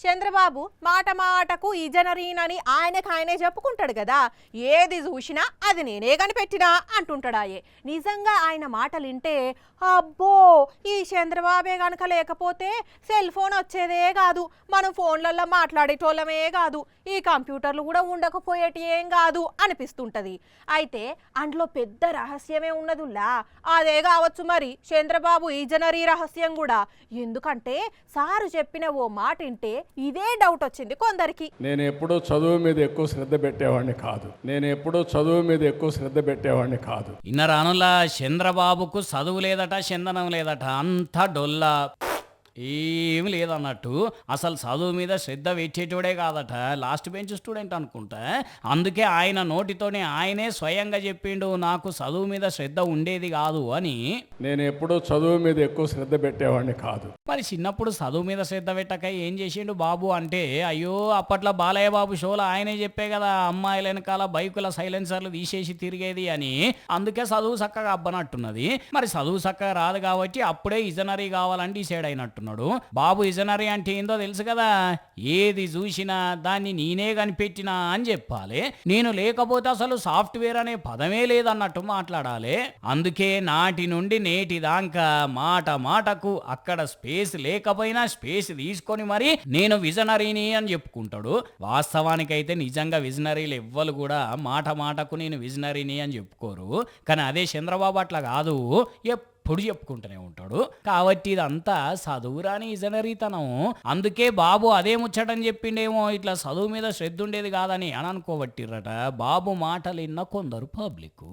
చంద్రబాబు మాట మాటకు ఇజనరీనని ఆయనే చెప్పుకుంటాడు కదా. ఏది చూసినా అది నేనే కనిపెట్టినా అంటుంటాడాయే. నిజంగా ఆయన మాటలు వింటే అబ్బో ఈ చంద్రబాబే గనక లేకపోతే సెల్ ఫోన్ వచ్చేదే కాదు, మనం ఫోన్లలో మాట్లాడేటోళ్ళమే కాదు, ఈ కంప్యూటర్లు కూడా ఉండకపోయేటి ఏం కాదు అనిపిస్తుంటది. అయితే అందులో పెద్ద రహస్యమే ఉన్నదుల్లా, అదే కావచ్చు మరి చంద్రబాబు ఇజనరీ రహస్యం కూడా. ఎందుకంటే సారు చెప్పిన ఓ మాట వింటే ఇదే డౌట్ వచ్చింది కొందరికి. నేను ఎప్పుడూ చదువు మీద ఎక్కువ శ్రద్ధ పెట్టేవాడిని కాదు. ఇన్న రానులా చంద్రబాబుకు చదువు లేదట, చందనం లేదట, అంతా డొల్లా, ఏమి లేదన్నట్టు. అసలు చదువు మీద శ్రద్ధ పెట్టేటోడే కాదట, లాస్ట్ బెంచ్ స్టూడెంట్ అనుకుంటా. అందుకే ఆయన నోటితోనే ఆయనే స్వయంగా చెప్పిండు, నాకు చదువు మీద శ్రద్ధ ఉండేది కాదు అని. నేను ఎప్పుడూ చదువు మీద ఎక్కువ శ్రద్ధ పెట్టేవాడిని కాదు. మరి చిన్నప్పుడు చదువు మీద శ్రద్ధ పెట్టక ఏం చేసిండు బాబు అంటే, అయ్యో అప్పట్లో బాలయ్య బాబు షోలో ఆయనే చెప్పే కదా, అమ్మాయిల వెనకాల బైకుల సైలెన్సర్లు తీసేసి తిరిగేది అని. అందుకే చదువు చక్కగా అబ్బనట్టున్నది. మరి చదువు చక్కగా రాదు కాబట్టి అప్పుడే ఇజనరీ కావాలని డిసైడ్ అయినట్టు బాబు. ఇజనరీ అంటే ఏందో తెలుసు కదా, ఏది చూసినా దాన్ని నేనే కనిపెట్టినా అని చెప్పాలి. నేను లేకపోతే అసలు సాఫ్ట్వేర్ అనే పదమే లేదన్నట్టు మాట్లాడాలి. అందుకే నాటి నుండి నేటి దాకా మాట మాటకు అక్కడ స్పేస్ లేకపోయినా స్పేస్ తీసుకొని మరి నేను విజనరీని అని చెప్పుకుంటాడు. వాస్తవానికైతే నిజంగా విజనరీలు ఎవ్వరు కూడా మాట మాటకు నేను విజనరీని అని చెప్పుకోరు. కానీ అదే చంద్రబాబు అట్లా కాదు, ఎప్పుడు చెప్పుకుంటూనే ఉంటాడు. కాబట్టి ఇదంతా చదువురాని ఇజనరీతనం. అందుకే బాబు అదే ముచ్చటని చెప్పిండేమో, ఇట్లా చదువు మీద శ్రద్ధ ఉండేది కాదని అని అనుకోబట్టిర్రట బాబు మాటలు విన్న కొందరు పబ్లిక్.